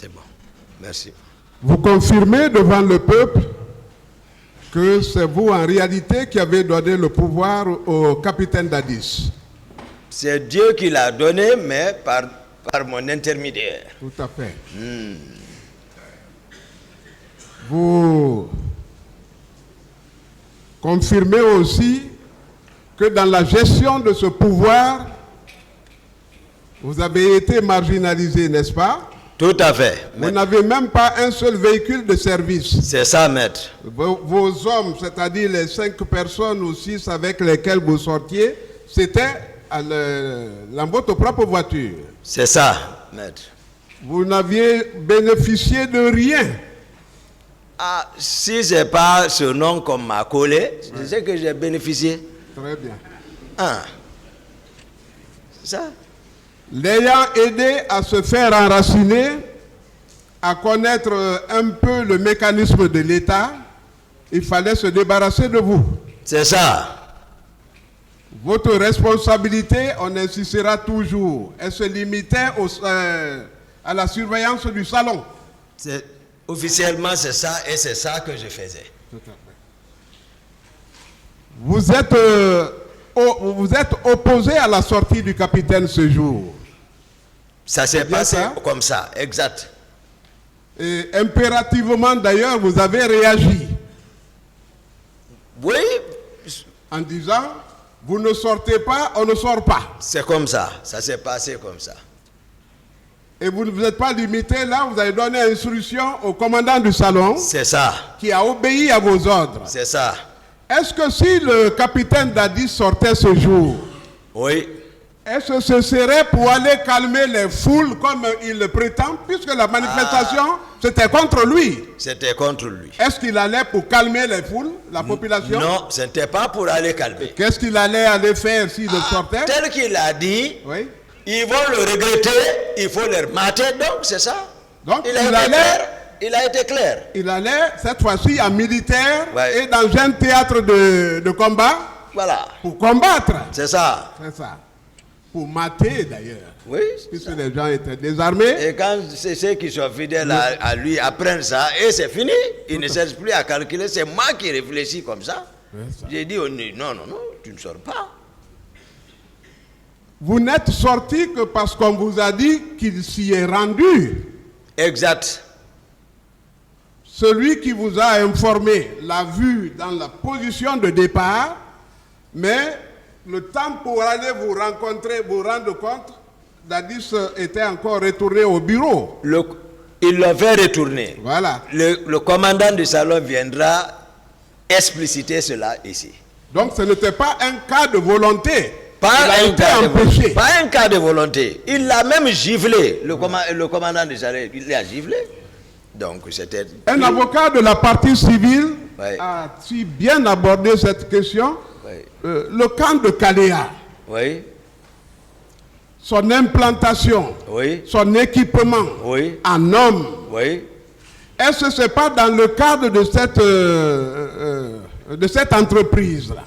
C'est bon. Merci. Vous confirmez devant le peuple que c'est vous en réalité qui avez donné le pouvoir au capitaine Dadis. C'est Dieu qui l'a donné, mais par mon intermédiaire. Tout à fait. Vous confirmez aussi que dans la gestion de ce pouvoir, vous avez été marginalisé, n'est-ce pas? Tout à fait. Vous n'avez même pas un seul véhicule de service. C'est ça, maître. Vos hommes, c'est-à-dire les 5 personnes ou 6 avec lesquelles vous sortiez, c'était dans votre propre voiture. C'est ça, maître. Vous n'aviez bénéficié de rien. Ah, si ce n'est pas ce nom qu'on m'a collé, je sais que j'ai bénéficié. Très bien. Ah, c'est ça. L'ayant aidé à se faire enraciner, à connaître un peu le mécanisme de l'État, il fallait se débarrasser de vous. C'est ça. Votre responsabilité, on insistera toujours, elle se limitait à la surveillance du salon. Officiellement, c'est ça et c'est ça que je faisais. Tout à fait. Vous êtes opposé à la sortie du capitaine ce jour. Ça s'est passé comme ça, exact. Et impérativement d'ailleurs, vous avez réagi. Oui. En disant, vous ne sortez pas, on ne sort pas. C'est comme ça, ça s'est passé comme ça. Et vous ne vous êtes pas limité là, vous avez donné instruction au commandant du salon. C'est ça. Qui a obéi à vos ordres. C'est ça. Est-ce que si le capitaine Dadis sortait ce jour, oui, est-ce que ce serait pour aller calmer les foules comme il le prétend, puisque la manifestation, c'était contre lui? C'était contre lui. Est-ce qu'il allait pour calmer les foules, la population? Non, ce n'était pas pour aller calmer. Qu'est-ce qu'il allait aller faire s'il sortait? Tel qu'il a dit, oui. Ils vont le regretter, il faut leur mater, donc c'est ça. Donc il a été clair. Il allait cette fois-ci en militaire ouais. Et dans un théâtre de combat. Voilà. Pour combattre. C'est ça. C'est ça. Pour mater d'ailleurs. Oui. Puisque les gens étaient désarmés. Et quand c'est ceux qui sont fidèles à lui apprennent ça, et c'est fini. Il ne cherche plus à calculer. C'est moi qui réfléchis comme ça. J'ai dit, non, tu ne sors pas. Vous n'êtes sorti que parce qu'on vous a dit qu'il s'y est rendu. Exact. Celui qui vous a informé l'a vu dans la position de départ, mais le temps pour aller vous rencontrer, vous rendre compte, Dadis était encore retourné au bureau. Il l'a fait retourner. Voilà. Le commandant du salon viendra expliciter cela ici. Donc ce n'était pas un cas de volonté. Pas un cas de volonté. Il l'a même giflé. Le commandant du salon, il l'a giflé. Donc c'était... Un avocat de la partie civile a si bien abordé cette question. Le camp de Kaléa, son implantation, son équipement en hommes, est-ce que ce n'est pas dans le cadre de cette entreprise-là?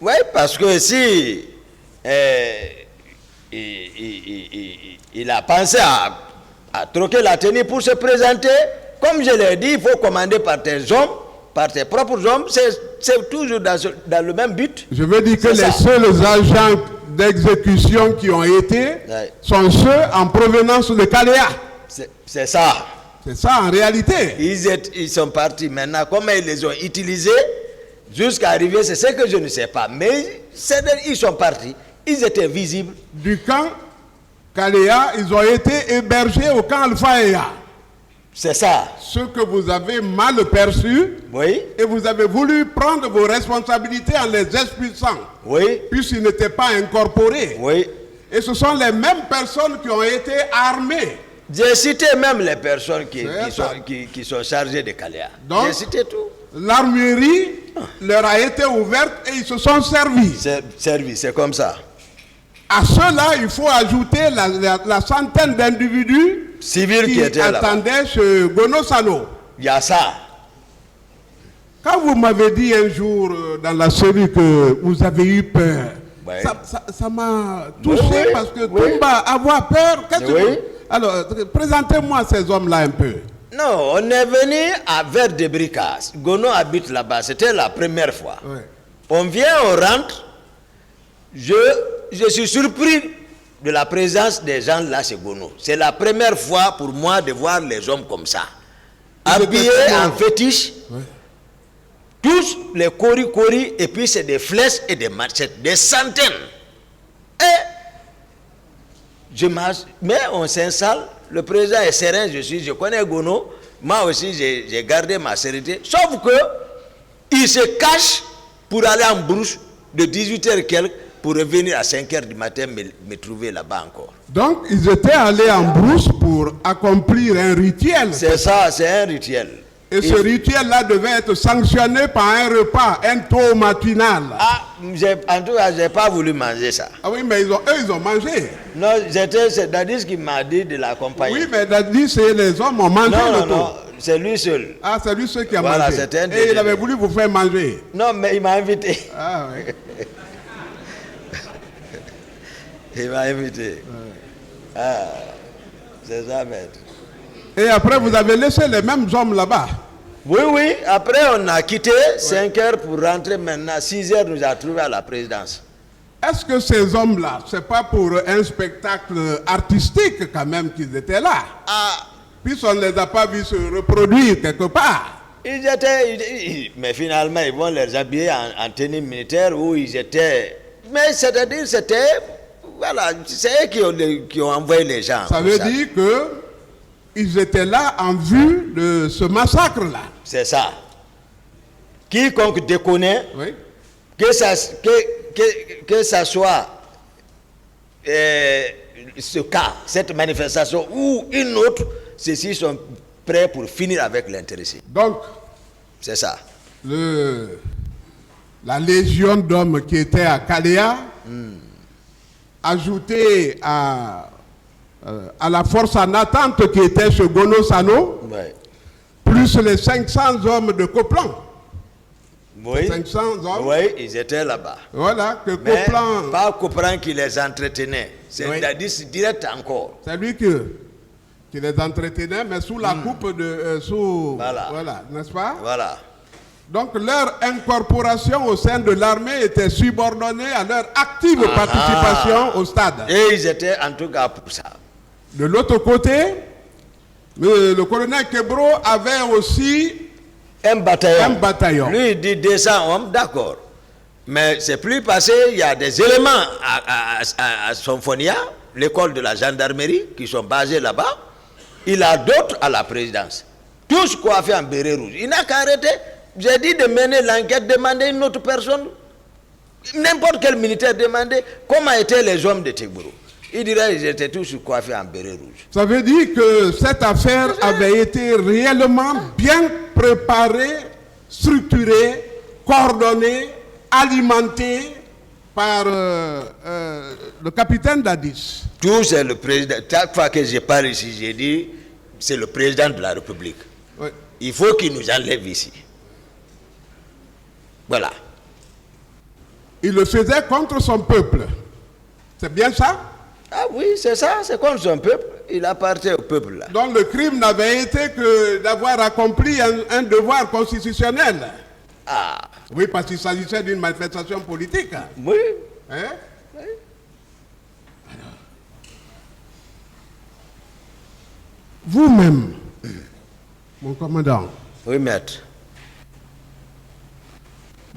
Oui, parce que si il a pensé à troquer la tenue pour se présenter, comme je l'ai dit, il faut commander par tes hommes, par tes propres hommes, c'est toujours dans le même but. Je veux dire que les seuls agents d'exécution qui ont été sont ceux en provenance de Kaléa. C'est ça. C'est ça en réalité. Ils sont partis maintenant. Comment ils les ont utilisés jusqu'à arriver, c'est ce que je ne sais pas. Mais ils sont partis. Ils étaient visibles. Du camp Kaléa, ils ont été hébergés au camp Alpha-Eya. C'est ça. Ce que vous avez mal perçu. Et vous avez voulu prendre vos responsabilités en les expulsant. Puisqu'ils n'étaient pas incorporés. Et ce sont les mêmes personnes qui ont été armées. J'ai cité même les personnes qui sont chargées de Kaléa. J'ai cité tout. L'armurerie leur a été ouverte et ils se sont servis. C'est comme ça. À cela, il faut ajouter la centaine d'individus civils qui étaient attendaient chez Gono Sano. Il y a ça. Quand vous m'avez dit un jour dans la série que vous avez eu peur, ça m'a touché parce que Toumba, avoir peur, Alors, présentez-moi ces hommes-là un peu. Non, on est venu vers Debricas. Gono habite là-bas. C'était la première fois. Oui. On vient, on rentre. Je suis surpris de la présence des gens là chez Gono. C'est la première fois pour moi de voir les hommes comme ça. Habillés en fétiche. Oui. Tous les cori-cori, et puis c'est des flèches et des machettes, des centaines. Et mais on s'installe, le président est serein, je connais Gono, moi aussi j'ai gardé ma sérénité, sauf que il se cache pour aller en brousse de 18h quelques pour revenir à 5h du matin me trouver là-bas encore. Donc ils étaient allés en brousse pour accomplir un rituel. C'est ça, c'est un rituel. Et ce rituel-là devait être sanctionné par un repas, un taux matinal. Ah, en tout cas, je n'ai pas voulu manger ça. Ah oui, mais eux, ils ont mangé. Non, c'est Dadis qui m'a dit de l'accompagner. Oui, mais Dadis, c'est les hommes ont mangé le taux. Non, c'est lui seul. Ah, c'est lui seul qui a voilà, mangé. Et il avait voulu vous faire manger. Non, mais il m'a invité. Ah oui. Il m'a invité. Ouais. Ah, c'est ça, maître. Et après, vous avez laissé les mêmes hommes là-bas. Oui. Après, on a quitté 5 heures pour rentrer maintenant. 6 heures, nous a trouvés à la présidence. Est-ce que ces hommes-là, c'est pas pour un spectacle artistique quand même qu'ils étaient là? Ah. Puisqu'on ne les a pas vus se reproduire quelque part. Ils étaient... Mais finalement, ils vont les habiller en tenue militaire où ils étaient... Mais c'est-à-dire, c'était... Voilà, c'est eux qui ont envoyé les gens. Ça veut dire que... Ils étaient là en vue de ce massacre-là. C'est ça. Quiconque déconne, oui. que ça soit ce cas, cette manifestation ou une autre, ceux-ci sont prêts pour finir avec l'intéressé. Donc, c'est ça. La légion d'hommes qui était à Kalea, ajoutée à la force en attente qui était chez Gono Sano, ouais. Plus les 500 hommes de Coplan. Oui, 500 hommes. Oui, ils étaient là-bas. Voilà, que mais Coplan... pas Coplan qui les entretenait, c'est oui. Dadis direct encore. C'est lui qui les entretenait, mais sous la coupe de... voilà, n'est-ce pas? Voilà. Donc leur incorporation au sein de l'armée était subordonnée à leur active participation au stade. Et ils étaient en tout cas pour ça. De l'autre côté, le colonel Kebro avait aussi un bataillon. Lui, il dit 200 hommes, d'accord. Mais c'est plus passé, il y a des éléments à Sonfonia, l'école de la gendarmerie, qui sont basés là-bas. Il a d'autres à la présidence. Tous coiffés en béret rouge. Il n'a qu'à arrêter. J'ai dit de mener l'enquête, demander une autre personne. N'importe quel militaire demandait comment étaient les hommes de Tegboro. Il dirait qu'ils étaient tous coiffés en béret rouge. Ça veut dire que cette affaire avait été réellement bien préparée, structurée, coordonnée, alimentée par le capitaine Dadis. Tout c'est le président. Chaque fois que je parle ici, j'ai dit c'est le président de la République. Oui. Il faut qu'il nous enlève ici. Voilà. Il le faisait contre son peuple. C'est bien ça? Ah oui, c'est ça, c'est contre son peuple. Il appartient au peuple là. Donc le crime n'avait été que d'avoir accompli un devoir constitutionnel. Ah. Oui, parce qu'il s'agissait d'une manifestation politique. Oui. Hein? Oui. Alors, vous-même, mon commandant. Oui, maître.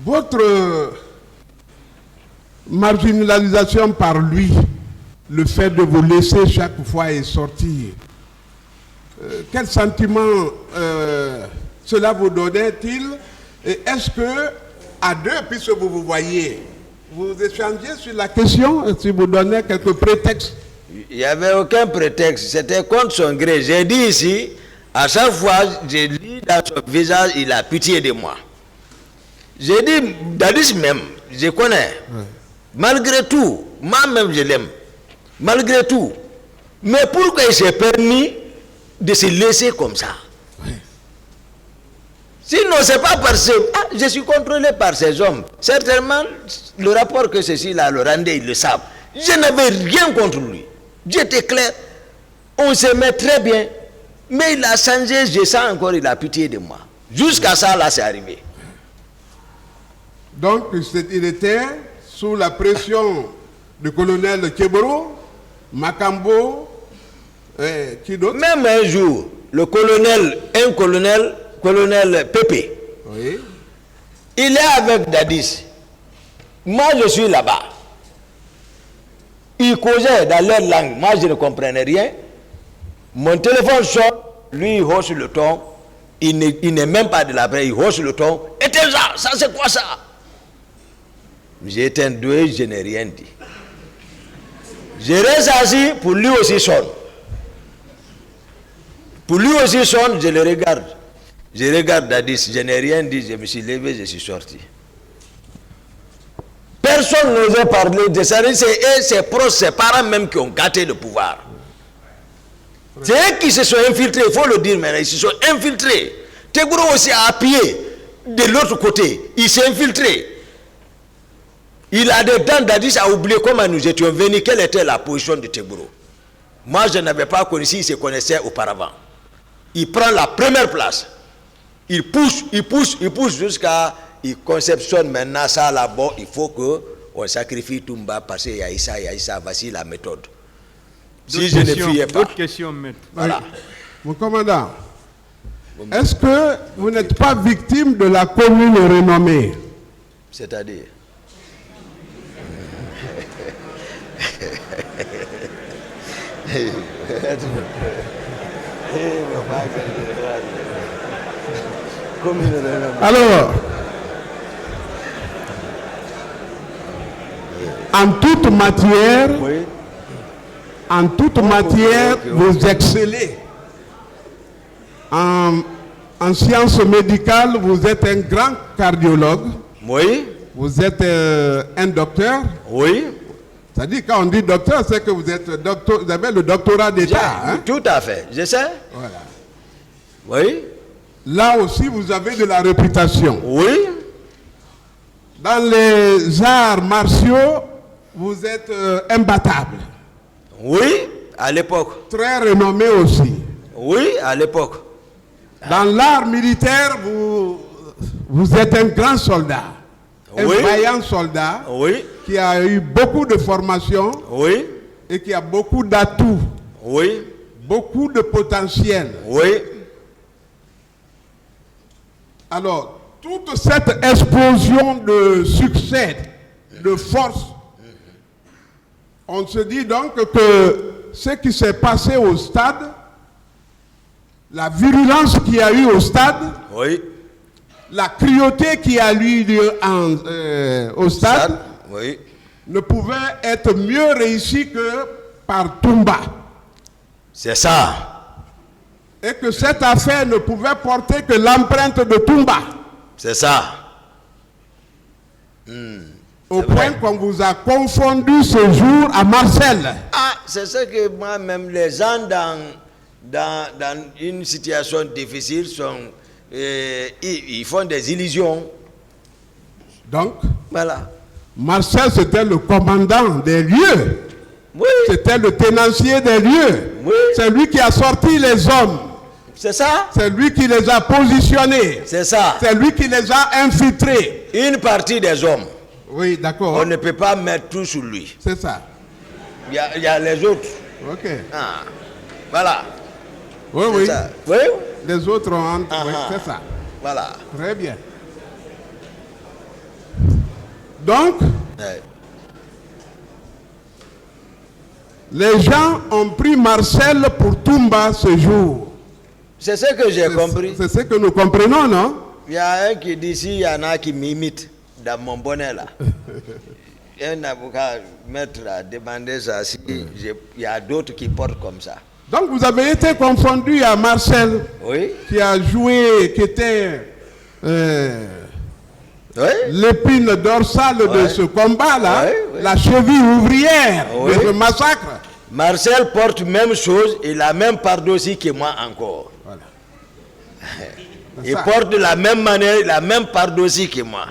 Votre marginalisation par lui, le fait de vous laisser chaque fois et sortir, quel sentiment cela vous donnait-il? Et est-ce que, à deux, puisque vous vous voyez, vous échangez sur la question, si vous donnez quelques prétextes? Il n'y avait aucun prétexte, c'était contre son gré. J'ai dit ici, à chaque fois, j'ai lu dans son visage, il a pitié de moi. J'ai dit, Dadis même, je connais. Oui. Malgré tout, moi-même je l'aime. Malgré tout. Mais pourquoi il s'est permis de se laisser comme ça? Oui. Sinon, c'est pas parce que je suis contrôlé par ces hommes. Certainement, le rapport que ceci là le rendait, ils le savent. Je n'avais rien contre lui. J'étais clair. On s'aimait très bien. Mais il a changé, je sens encore, il a pitié de moi. Jusqu'à ça, là, c'est arrivé. Donc, il était sous la pression du colonel Keboro, Makambo, qui d'autre? Même un jour, le colonel, colonel Pépé, oui. Il est avec Dadis. Moi, je suis là-bas. Ils causaient dans leur langue. Moi, je ne comprenais rien. Mon téléphone sonne, lui, il hausse le ton. Il n'est même pas de la vraie, il hausse le ton. Éteins ça c'est quoi ça? J'ai éteint deux, je n'ai rien dit. Je reste assis, pour lui aussi sonne. Pour lui aussi sonne, je le regarde. Je regarde Dadis, je n'ai rien dit, je me suis levé, je suis sorti. Personne n'osait parler de ça. C'est ses proches, ses parents même qui ont gâté le pouvoir. C'est eux qui se sont infiltrés, il faut le dire maintenant, ils se sont infiltrés. Tegboro aussi a appuyé de l'autre côté, il s'est infiltré. Il a des dents, Dadis a oublié comment nous étions venus, quelle était la position de Tegboro. Moi, je n'avais pas connu, il se connaissait auparavant. Il prend la première place. Il pousse jusqu'à... Il conceptionne maintenant ça là-bas, il faut qu'on sacrifie Toumba parce qu'il y a Issa, voici la méthode. Si je ne fuyais pas. D'autres questions, maître. Voilà. Mon commandant, est-ce que vous n'êtes pas victime de la commune renommée? C'est-à-dire Alors, en toute matière, oui. En toute matière, vous excellez. En sciences médicales, vous êtes un grand cardiologue. Oui. Vous êtes un docteur. Oui. C'est-à-dire, quand on dit docteur, c'est que vous êtes docteur, vous avez le doctorat d'État. Hein? Tout à fait, je sais. Voilà. Oui. Là aussi, vous avez de la réputation. Oui. Dans les arts martiaux, vous êtes imbattable. Oui, à l'époque. Très renommé aussi. Oui, à l'époque. Dans l'art militaire, vous êtes un grand soldat. Un vaillant soldat. Oui. Qui a eu beaucoup de formation. Oui. Et qui a beaucoup d'atouts. Oui. Beaucoup de potentiel. Oui. Alors, toute cette explosion de succès, de force, on se dit donc que ce qui s'est passé au stade, la virulence qu'il y a eu au stade, oui. La cruauté qui a eu lieu au stade, oui. Ne pouvait être mieux réussi que par Toumba. C'est ça. Et que cette affaire ne pouvait porter que l'empreinte de Toumba. C'est ça. Au point qu'on vous a confondu ce jour à Marcel. Ah, c'est ça que moi-même, les gens dans une situation difficile ils font des illusions. Donc, voilà. Marcel, c'était le commandant des lieux. Oui. C'était le tenancier des lieux. Oui. C'est lui qui a sorti les hommes. C'est ça. C'est lui qui les a positionnés. C'est ça. C'est lui qui les a infiltrés. Une partie des hommes. Oui, d'accord. On ne peut pas mettre tout sur lui. C'est ça. Il y a les autres. Ok. Ah. Voilà. Oui, oui. Ça. Oui. Les autres ont... Oui, c'est ça. Voilà. Très bien. Donc, les gens ont pris Marcel pour Toumba ce jour. C'est ce que j'ai compris. C'est ce que nous comprenons, non? Il y a un qui dit, s'il y en a qui m'imitent dans mon bonnet là. Un avocat, maître, a demandé ça. Si il y a d'autres qui portent comme ça. Donc vous avez été confondu à Marcel, oui. Qui a joué, qui était l'épine dorsale de ce combat-là, la cheville ouvrière de ce massacre. Marcel porte même chose et la même pardossie que moi encore. Voilà. Il porte de la même manière, la même pardossie que moi.